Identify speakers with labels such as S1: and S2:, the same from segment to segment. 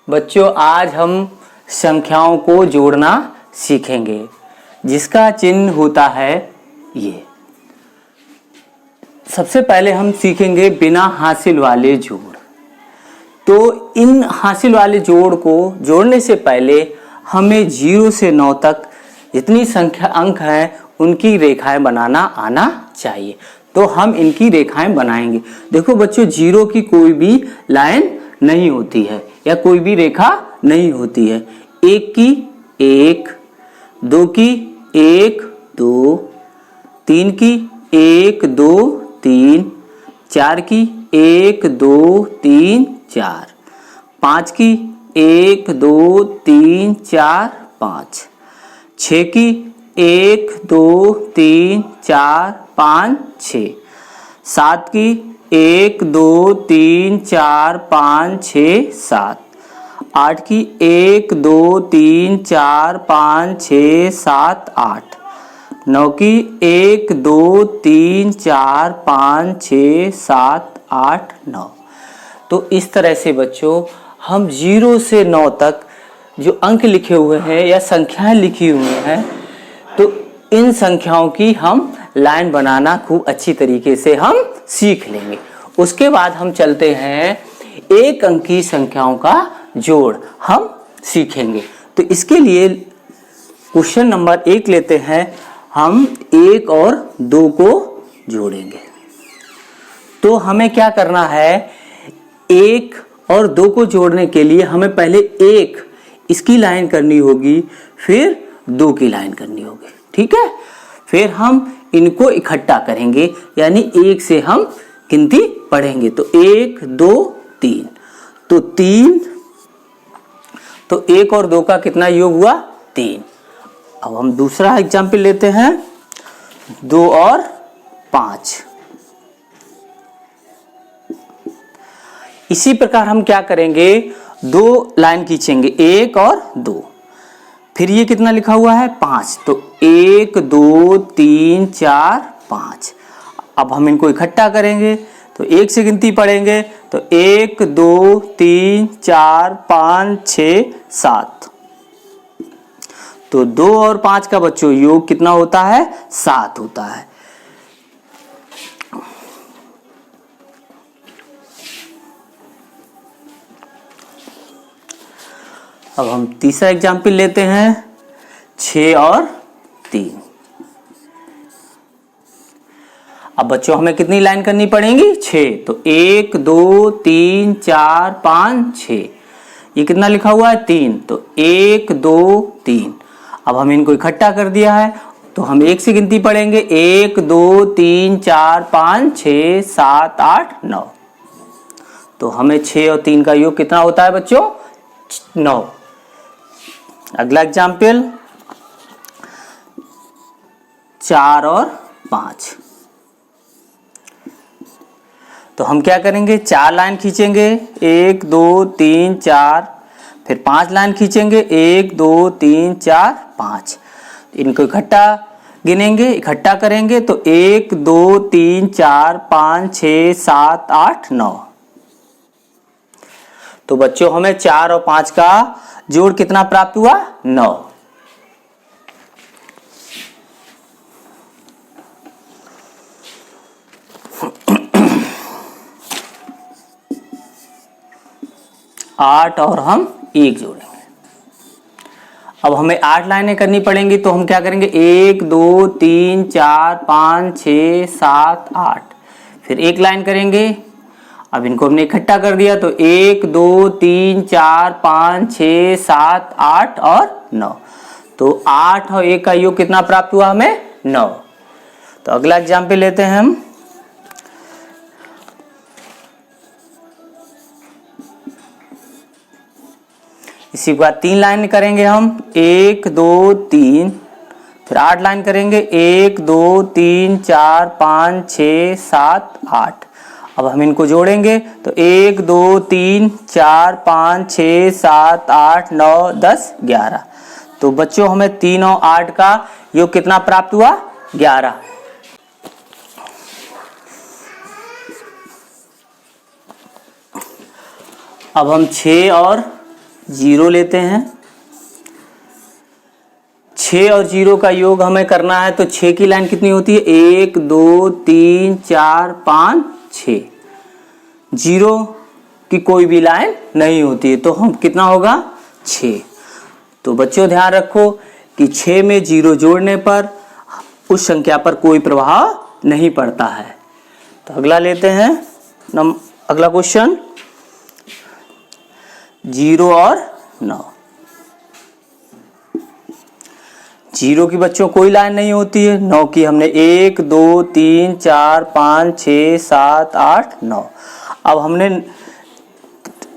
S1: बच्चों आज हम संख्याओं को जोड़ना सीखेंगे जिसका चिन्ह होता है ये। सबसे पहले हम सीखेंगे बिना हासिल वाले जोड़। तो इन हासिल वाले जोड़ को जोड़ने से पहले हमें 0 से 9 तक जितनी संख्या अंक हैं उनकी रेखाएं बनाना आना चाहिए। तो हम इनकी रेखाएं बनाएंगे। देखो बच्चों 0 की कोई भी लाइन नहीं होती है या कोई भी रेखा नहीं होती है। 1 की 1, 2 की 1 2, 3 की 1 2 3, 4 की 1 2 3 4, 5 की 1 2 3 4 5, 6 की 1 2 3 4 5 6, 7 की 1 2 3 4 5 6 7, 8 की 1 2 3 4 5 6 7 8, 9 की 1 2 3 4 5 6 7 8 9। तो इस तरह से बच्चों हम 0 से 9 तक जो अंक लिखे हुए हैं या संख्याएं लिखी हुई हैं तो इन संख्याओं की हम लाइन बनाना खूब अच्छी तरीके से हम सीख लेंगे। उसके बाद हम चलते हैं एक अंकी संख्याओं का जोड़ हम सीखेंगे। तो इसके लिए क्वेश्चन नंबर 1 लेते हैं। हम 1 और 2 को जोड़ेंगे। तो हमें क्या करना है, 1 और 2 को जोड़ने के लिए हमें पहले 1 इसकी लाइन करनी होगी, फिर 2 की लाइन करनी होगी। ठीक है, फिर हम इनको इकट्ठा करेंगे यानी 1 से हम गिनती पढ़ेंगे। तो 1 2 3, तो 3, तो 1 और 2 का कितना योग हुआ 3। अब हम दूसरा एग्जाम्पल लेते हैं 2 और 5। इसी प्रकार हम क्या करेंगे, 2 लाइन खींचेंगे 1 और 2, फिर ये कितना लिखा हुआ है 5, तो 1 2 3 4 5। अब हम इनको इकट्ठा करेंगे तो 1 से गिनती पढ़ेंगे तो 1 2 3 4 5 6 7, तो 2 और 5 का बच्चों योग कितना होता है 7 होता है। अब हम तीसरा एग्जाम्पल लेते हैं 6 और 3। अब बच्चों हमें कितनी लाइन करनी पड़ेगी 6, तो 1 2 3 4 5 6, ये कितना लिखा हुआ है 3, तो 1 2 3। अब हम इनको इकट्ठा कर दिया है तो हम 1 से गिनती पढ़ेंगे 1 2 3 4 5 6 7 8 9, तो हमें 6 और 3 का योग कितना होता है बच्चों 9। अगला एग्जाम्पल 4 और 5। तो हम क्या करेंगे 4 लाइन खींचेंगे 1 2 3 4, फिर 5 लाइन खींचेंगे 1 2 3 4 5। इनको इकट्ठा गिनेंगे, इकट्ठा करेंगे तो 1 2 3 4 5 6 7 8 9। तो बच्चों हमें 4 और 5 का जोड़ कितना प्राप्त हुआ 9। आठ और हम 1 जोड़ेंगे। अब हमें 8 लाइनें करनी पड़ेंगी तो हम क्या करेंगे 1 2 3 4 5 6 7 8, फिर 1 लाइन करेंगे। अब इनको हमने इकट्ठा कर दिया तो 1 2 3 4 5 6 7 8 और 9, तो 8 और 1 का योग कितना प्राप्त हुआ हमें 9। तो अगला एग्जाम्पल लेते हैं हम इसी के बाद 3 लाइन करेंगे हम 1 2 3, फिर 8 लाइन करेंगे 1 2 3 4 5 6 7 8। अब हम इनको जोड़ेंगे तो 1 2 3 4 5 6 7 8 9 10 11। तो बच्चों हमें 3 और 8 का योग कितना प्राप्त हुआ 11। अब हम 6 और जीरो लेते हैं। 6 और 0 का योग हमें करना है, तो 6 की लाइन कितनी होती है? 1 2 3 4 5 6। 0 की कोई भी लाइन नहीं होती है, तो हम कितना होगा? 6। तो बच्चों ध्यान रखो कि 6 में 0 जोड़ने पर उस संख्या पर कोई प्रभाव नहीं पड़ता है। तो अगला लेते हैं अगला क्वेश्चन 0 और 9। 0 की बच्चों कोई लाइन नहीं होती है। 9 की हमने 1 2 3 4 5 6 7 8 9। अब हमने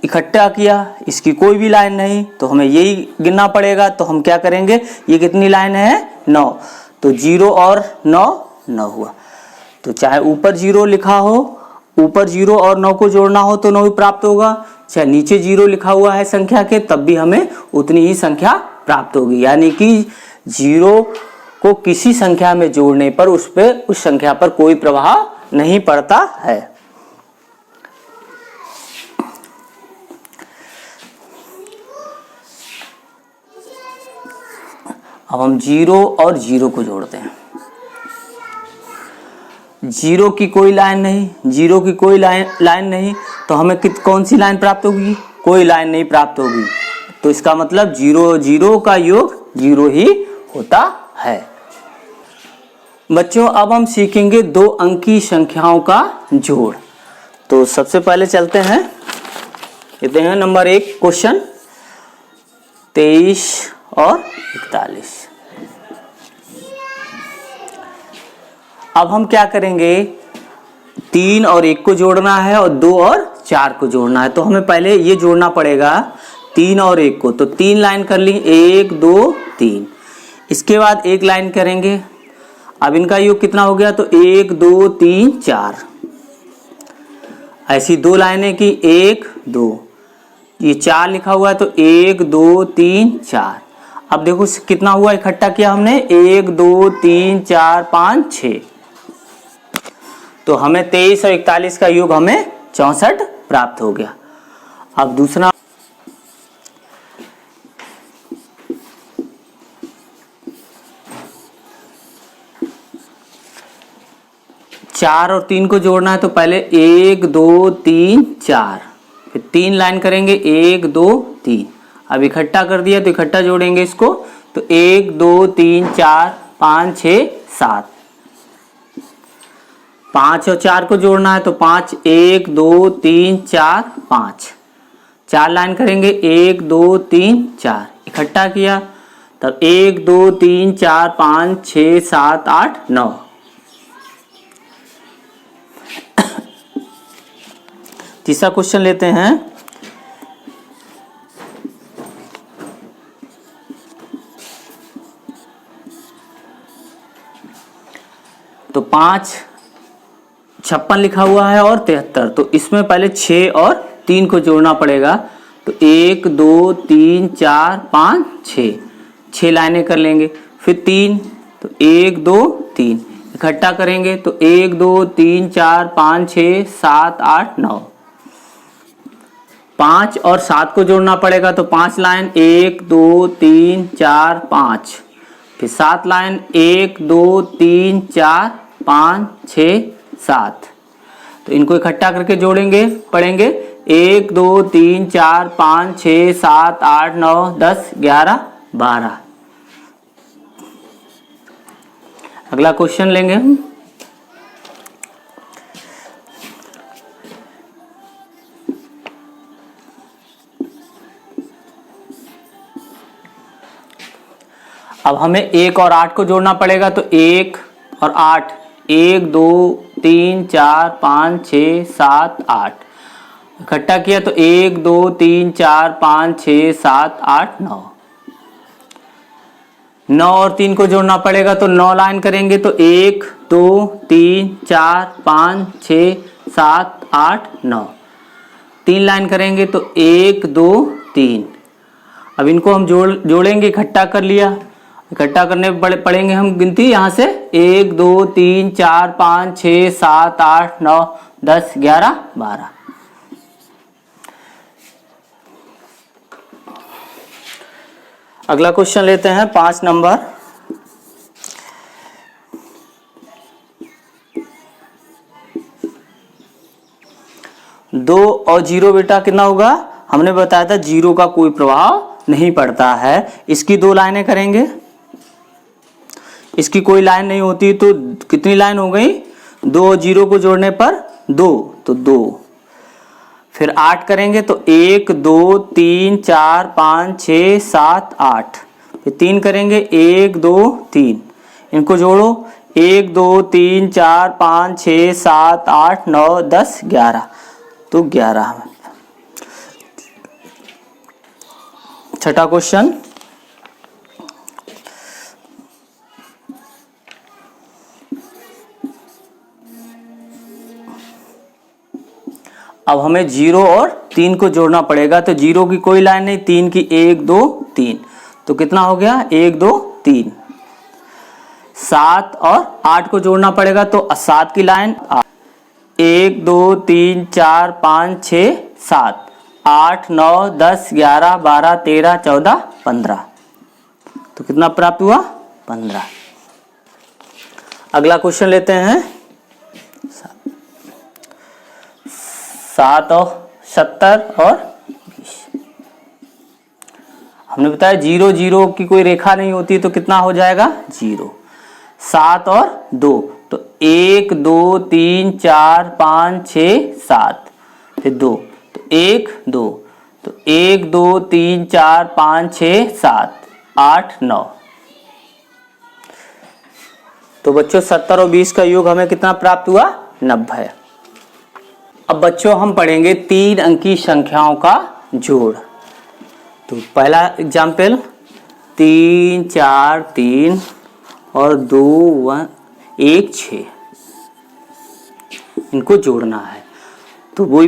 S1: इकट्ठा किया, इसकी कोई भी लाइन नहीं, तो हमें यही गिनना पड़ेगा। तो हम क्या करेंगे? ये कितनी लाइन है? 9। तो 0 और 9 9 हुआ। तो चाहे ऊपर 0 लिखा हो, ऊपर 0 और 9 को जोड़ना हो तो 9 ही प्राप्त होगा, चाहे नीचे 0 लिखा हुआ है संख्या के तब भी हमें उतनी ही संख्या प्राप्त होगी। यानी कि 0 को किसी संख्या में जोड़ने पर उस संख्या पर कोई प्रभाव नहीं पड़ता है। अब हम 0 और 0 को जोड़ते हैं। 0 की कोई लाइन नहीं, 0 की कोई लाइन नहीं, तो हमें कौन सी लाइन प्राप्त होगी? कोई लाइन नहीं प्राप्त होगी। तो इसका मतलब 0 0 का योग 0 ही होता है। बच्चों अब हम सीखेंगे 2 अंकी संख्याओं का जोड़। तो सबसे पहले चलते हैं, लेते हैं नंबर 1 क्वेश्चन 23 और 41। अब हम क्या करेंगे? 3 और 1 को जोड़ना है और 2 और 4 को जोड़ना है। तो हमें पहले ये जोड़ना पड़ेगा 3 और 1 को। तो 3 लाइन कर ली, 1 2 3। इसके बाद एक लाइन करेंगे। अब इनका योग कितना हो गया? तो 1 2 3 4। ऐसी 2 लाइनें की, 1 2, ये 4 लिखा हुआ है तो 1 2 3 4। अब देखो कितना हुआ इकट्ठा किया हमने, 1 2 3 4 5 6। तो हमें 23 और 41 का योग हमें 64 प्राप्त हो गया। अब दूसरा 4 और 3 को जोड़ना है। तो पहले 1 2 3 4, फिर 3 लाइन करेंगे, 1 2 3। अब इकट्ठा कर दिया तो इकट्ठा जोड़ेंगे इसको। तो 1 2 3 4 5 6 7। 5 और 4 को जोड़ना है। तो 5 1 2 3 4 5। 4 लाइन करेंगे, 1 2 3 4। इकट्ठा किया तब 1 2 3 4 5 6 7 8 9। तीसरा क्वेश्चन लेते हैं। तो 5 56 लिखा हुआ है और 73। तो इसमें पहले 6 और 3 को जोड़ना पड़ेगा। तो 1 2 3 4 5 6। 6 लाइनें कर लेंगे, फिर 3, तो 1 2 3। इकट्ठा करेंगे तो 1 2 3 4 5 6 7 8 9। 5 और 7 को जोड़ना पड़ेगा। तो 5 लाइन, 1 2 3 4 5। फिर 7 लाइन, 1 2 3 4 5 6 7। तो इनको इकट्ठा करके जोड़ेंगे, पढ़ेंगे 1 2 3 4 5 6 7 8 9 10 11 12। अगला क्वेश्चन लेंगे हम। अब हमें 1 और 8 को जोड़ना पड़ेगा। तो 1 और 8, 1 2 3 4 5 6 7 8। इकट्ठा किया तो 1 2 3 4 5 6 7 8 9। 9 और 3 को जोड़ना पड़ेगा। तो 9 लाइन करेंगे। तो 1 2 3 4 5 6 7 8 9। 3 लाइन करेंगे। तो 1 2 3। अब इनको हम जोड़ेंगे, इकट्ठा कर लिया। इकट्ठा करने पड़ेंगे हम गिनती यहाँ से 1 2 3 4 5 6 7 8 9 10 11 12। अगला क्वेश्चन लेते हैं 5 नंबर। दो और जीरो बेटा कितना होगा? हमने बताया था जीरो का कोई प्रभाव नहीं पड़ता है। इसकी 2 लाइनें करेंगे, इसकी कोई लाइन नहीं होती तो कितनी लाइन हो गई? 2 और जीरो को जोड़ने पर 2, तो 2। फिर 8 करेंगे तो 1 2 3 4 5 6 7 8। फिर 3 करेंगे 1 2 3, इनको जोड़ो 1 2 3 4 5 6 7 8 9 10 11, तो 11। छठा क्वेश्चन, अब हमें 0 और 3 को जोड़ना पड़ेगा। तो 0 की कोई लाइन नहीं, 3 की 1 2 3, तो कितना हो गया? 1 2 3। 7 और 8 को जोड़ना पड़ेगा, तो 7 की लाइन 1 2 3 4 5 6 7 8 9 10 11 12 13 14 15, तो कितना प्राप्त हुआ? 15। अगला क्वेश्चन लेते हैं 7 और 70 और 20। हमने बताया 0 0 की कोई रेखा नहीं होती तो कितना हो जाएगा? 0। 7 और 2, तो 1 2 3 4 5 6 7, फिर 2, तो 1 2, तो 1 2 3 4 5 6 7 8 9। तो बच्चों 70 और 20 का योग हमें कितना प्राप्त हुआ? 90। अब बच्चों हम पढ़ेंगे 3 अंकी संख्याओं का जोड़। तो पहला एग्जाम्पल 3 4 3 और 2 1 6, इनको जोड़ना है। तो वही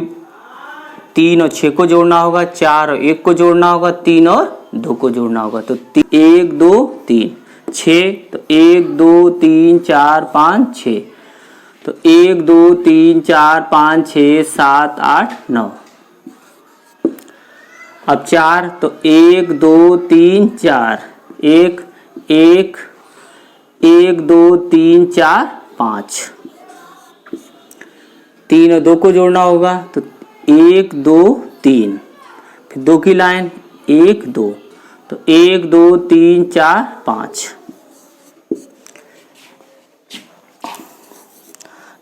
S1: 3 और 6 को जोड़ना होगा, 4 और 1 को जोड़ना होगा, 3 और 2 को जोड़ना होगा। तो 1 2 3 6, तो 1 2 3 4 5 6, तो 1 2 3 4 5 6 7 8 9। अब 4, तो 1 2 3 4 1 1 1 2 3 4 5, 3 और 2 को जोड़ना होगा, तो 1 2 3, फिर 2 की लाइन 1 2, तो 1 2 3 4 5।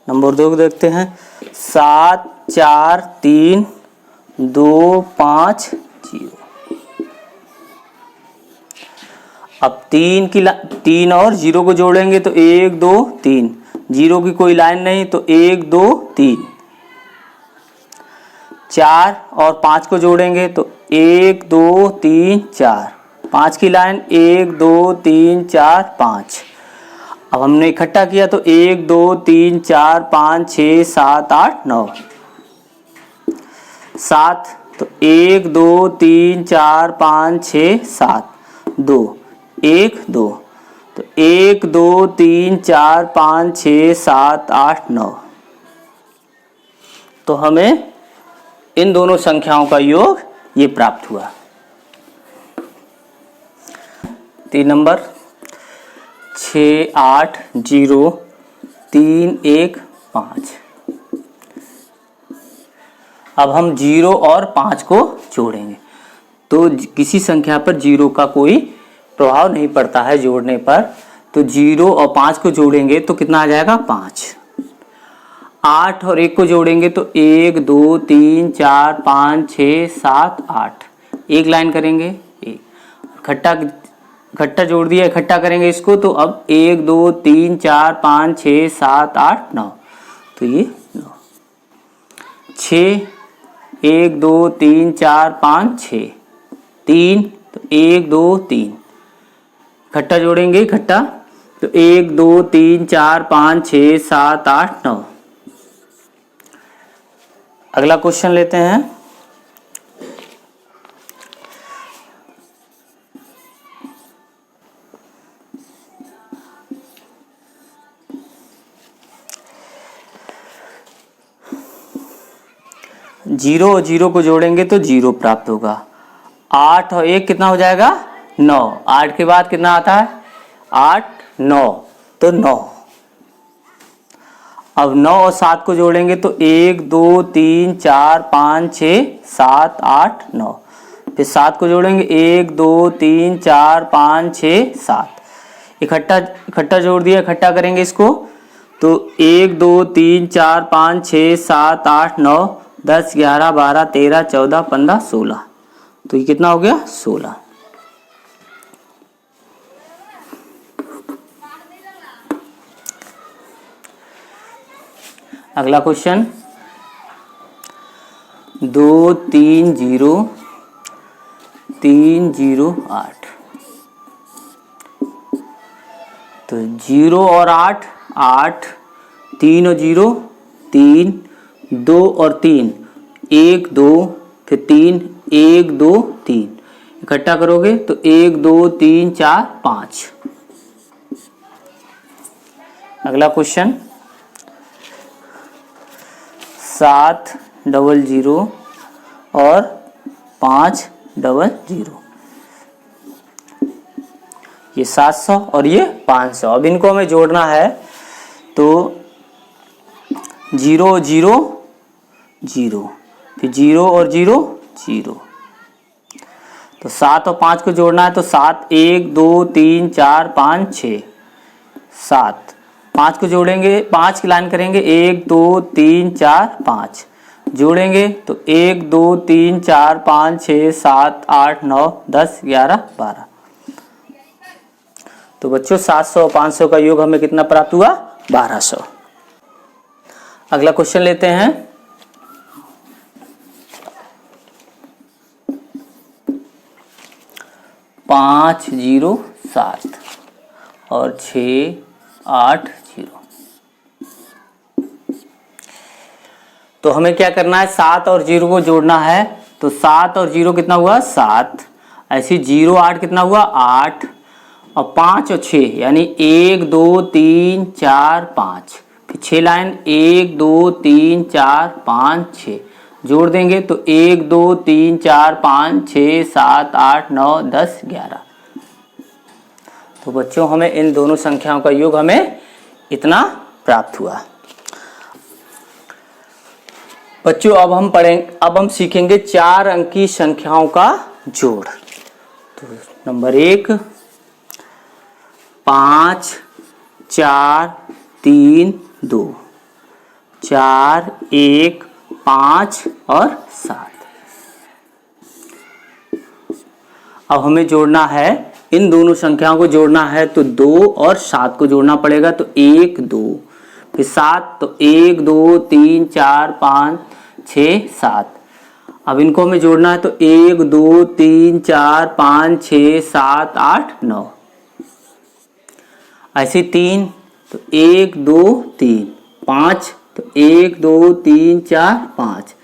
S1: नंबर 2 को देखते हैं 7 4 3 2 5 0। अब 3 और 0 को जोड़ेंगे तो 1 2 3, 0 की कोई लाइन नहीं तो 1 2 3। 4 और 5 को जोड़ेंगे तो 1 2 3 4, 5 की लाइन 1 2 3 4 5। अब हमने इकट्ठा किया तो 1 2 3 4 5 6 7 8 9। 7, तो 1 2 3 4 5 6 7 2 1 2, तो 1 2 3 4 5 6 7 8 9। तो हमें इन दोनों संख्याओं का योग ये प्राप्त हुआ। 3 नंबर 6 8 0 3 1 5। अब हम 0 और 5 को जोड़ेंगे। तो किसी संख्या पर 0 का कोई प्रभाव नहीं पड़ता है जोड़ने पर, तो 0 और 5 को जोड़ेंगे तो कितना आ जाएगा? 5। 8 और 1 को जोड़ेंगे तो 1 2 3 4 5 6 7 8, एक लाइन करेंगे, इकट्ठा जोड़ दिया, इकट्ठा करेंगे इसको, तो अब 1 2 3 4 5 6 7 8 9, तो ये 9। 6 1 2 3 4 5 6 3, तो 1 2 3, इकट्ठा जोड़ेंगे, इकट्ठा, तो 1 2 3 4 5 6 7 8 9। अगला क्वेश्चन लेते हैं जीरो और 0 को जोड़ेंगे तो 0 प्राप्त होगा। 8 और 1 कितना हो जाएगा? 9, 8 के बाद कितना आता है 8 9, तो 9। अब 9 और 7 को जोड़ेंगे तो 1 2 3 4 5 6 7 8 9, फिर 7 को जोड़ेंगे 1 2 3 4 5 6 7, इकट्ठा जोड़ दिया, इकट्ठा करेंगे इसको तो 1 2 3 4 5 6 7 8 9 10 11 12 13 14 15 16, तो ये कितना हो गया 16। अगला क्वेश्चन 2 3 0 3 0 8, तो 0 और 8 8, 3 और 0 3, 2 और 3 1 2, फिर 3 1 2 3, इकट्ठा करोगे तो 1 2 3 4 5। अगला क्वेश्चन 7 0 0 और 5 0 0, ये 700 और ये 500। अब इनको हमें जोड़ना है तो 0 0 0, फिर 0 और 0 0, तो 7 और 5 को जोड़ना है तो 7 1 2 3 4 5 6 7, 5 को जोड़ेंगे 5 की लाइन करेंगे 1 2 3 4 5, जोड़ेंगे तो 1 2 3 4 5 6 7 8 9 10 11 12, तो बच्चों 700 और 500 का योग हमें कितना प्राप्त हुआ 1200। अगला क्वेश्चन लेते हैं 5 0 7 और 6 8 0, तो हमें क्या करना है 7 और 0 को जोड़ना है, तो 7 और 0 कितना हुआ 7, ऐसे 0 8 कितना हुआ 8, और 5 और 6 यानी 1 2 3 4 5, फिर 6 लाइन 1 2 3 4 5 6, जोड़ देंगे तो 1 2 3 4 5 6 7 8 9 10 11, तो बच्चों हमें इन दोनों संख्याओं का योग हमें इतना प्राप्त हुआ। बच्चों अब हम सीखेंगे 4 अंकी संख्याओं का जोड़। तो नंबर 1 5 4 3 2, 4 1 5 और 7। अब हमें जोड़ना है, इन दोनों संख्याओं को जोड़ना है तो 2 और 7 को जोड़ना पड़ेगा, तो 1 2, फिर 7 तो 1 2 3 4 5 6 7। अब इनको हमें जोड़ना है तो 1 2 3 4 5 6 7 8 9, ऐसे 3 तो 1 2 3, 5 तो 1 2 3 4 5,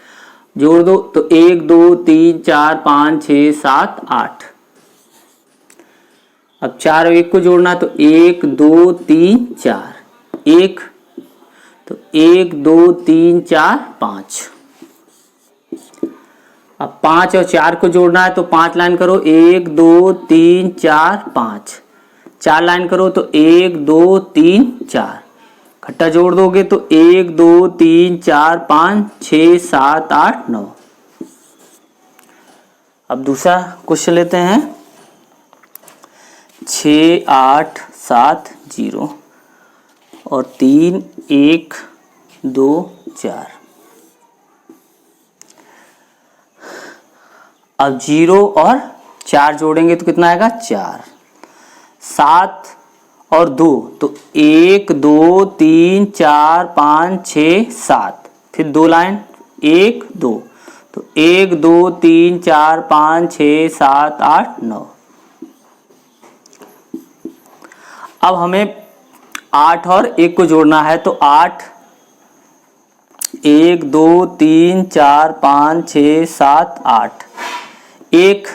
S1: जोड़ दो तो 1 2 3 4 5 6 7 8। अब 4 और 1 को जोड़ना तो 1 2 3 4, 1 तो 1 2 3 4 5। अब 5 और 4 को जोड़ना है तो 5 लाइन करो 1 2 3 4 5, 4 लाइन करो तो 1 2 3 4, इकट्ठा जोड़ दोगे तो 1 2 3 4 5 6 7 8 9। अब दूसरा क्वेश्चन लेते हैं 6 8 7 0 और 3 1 2 4। अब 0 और 4 जोड़ेंगे तो कितना आएगा 4, 7 और 2 तो 1 2 3 4 5 6 7, फिर 2 लाइन 1 2 तो 1 2 3 4 5 6 7 8 9। अब हमें 8 और 1 को जोड़ना है तो 8 1 2 3 4 5 6 7 8, 1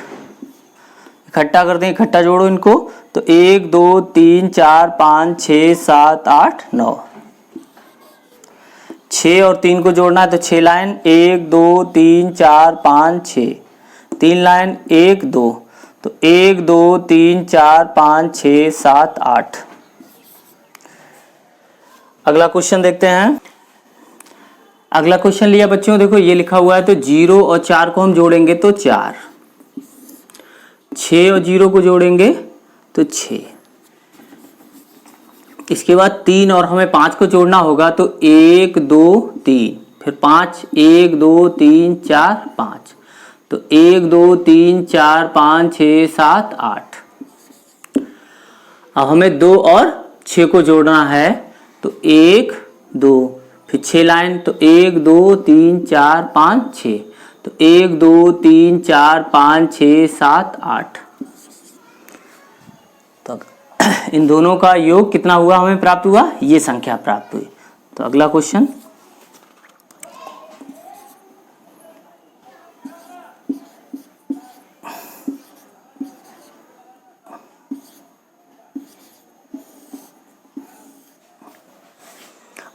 S1: इकट्ठा कर दें, इकट्ठा जोड़ो इनको तो 1 2 3 4 5 6 7 8 9। 6 और 3 को जोड़ना है तो 6 लाइन 1 2 3 4 5 6, 3 लाइन 1 2 तो 1 2 3 4 5 6 7 8। अगला क्वेश्चन देखते हैं। अगला क्वेश्चन लिया बच्चों, देखो ये लिखा हुआ है, तो 0 और 4 को हम जोड़ेंगे तो 4, 6 और 0 को जोड़ेंगे तो 6, इसके बाद 3 और हमें 5 को जोड़ना होगा तो 1 2 3, फिर 5, 1 2 3 4 5, तो 1 2 3 4 5 6 7 8। अब हमें 2 और 6 को जोड़ना है तो 1 2, फिर 6 लाइन, तो 1 2 3 4 5 6, तो 1 2 3 4 5 6 7 8। तो इन दोनों का योग कितना हुआ हमें प्राप्त हुआ, ये संख्या प्राप्त हुई। तो अगला क्वेश्चन,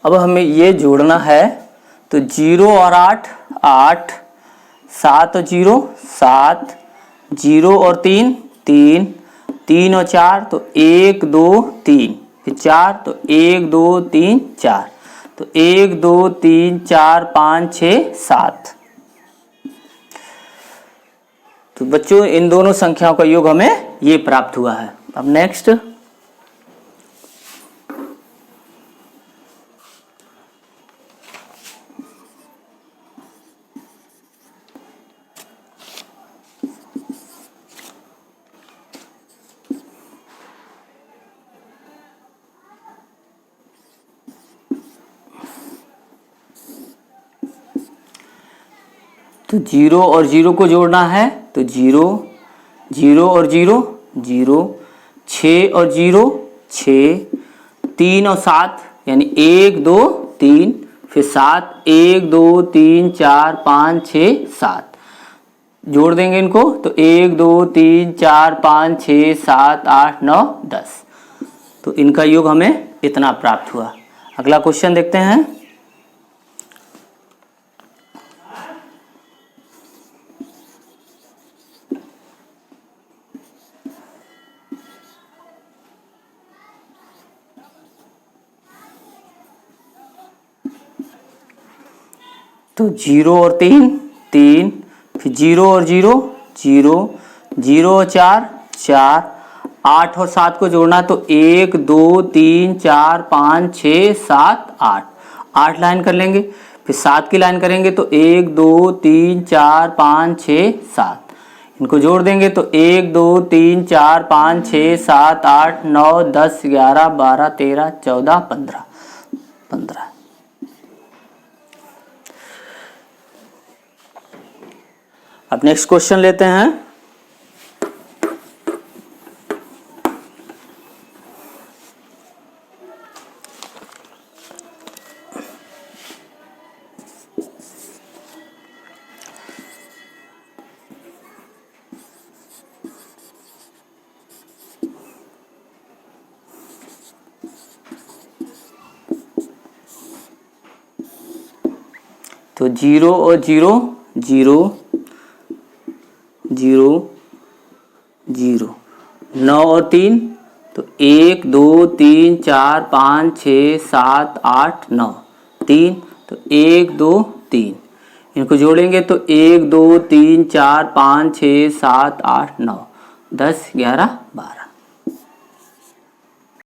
S1: अब हमें ये जोड़ना है तो 0 और 8 8, 7 और 0 7, 0 और 3 3, 3 और 4 तो 1 2 3, फिर 4 तो 1 2 3 4, तो 1 2 3 4 5 6 7। तो बच्चों इन दोनों संख्याओं का योग हमें ये प्राप्त हुआ है। अब नेक्स्ट, तो 0 और 0 को जोड़ना है तो 0 0 और 0 0, 6 और 0 6, 3 और 7 यानी 1 2 3, फिर 7 1 2 3 4 5 6 7, जोड़ देंगे इनको तो 1 2 3 4 5 6 7 8 9 10। तो इनका योग हमें इतना प्राप्त हुआ। अगला क्वेश्चन देखते हैं। तो 0 और 3 3, फिर 0 और 0 0, 0 और 4 4, 8 और 7 को जोड़ना तो 1 2 3 4 5 6 7 8, 8 लाइन कर लेंगे, फिर 7 की लाइन करेंगे तो 1 2 3 4 5 6 7, इनको जोड़ देंगे तो 1 2 3 4 5 6 7 8 9 10 11 12 13 14 15 15। अब नेक्स्ट क्वेश्चन लेते हैं। तो 0 और 0 0 0 0, 9 और 3 तो 1 2 3 4 5 6 7 8 9 3, तो 1 2 3, इनको जोड़ेंगे तो 1 2 3 4 5 6 7 8 9 10 11 12।